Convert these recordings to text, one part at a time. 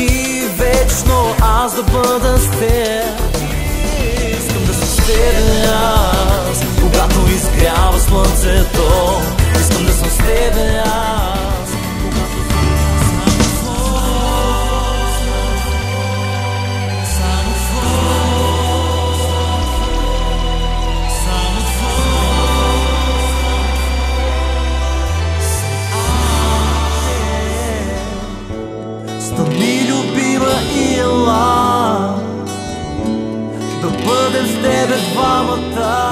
И вечно аз да бъда с теб. Искам да съм с тебе аз, когато изгрява слънцето. Искам да съм с тебе аз, когато стани, любима, и ела да бъдем с тебе двамата.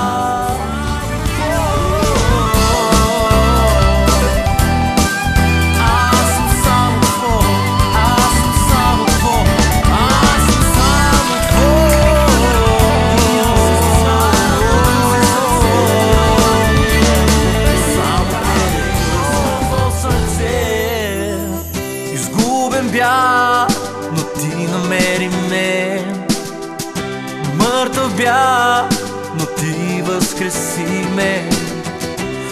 Аз съм само твой, аз съм само твой, аз съм само твой. Само твоето сърце. Изгубен бях, но ти намери мен. Мъртъв бях, но ти възкреси ме.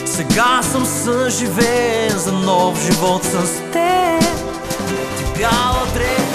Сега съм съживен за нов живот с теб. Ти бяла дреха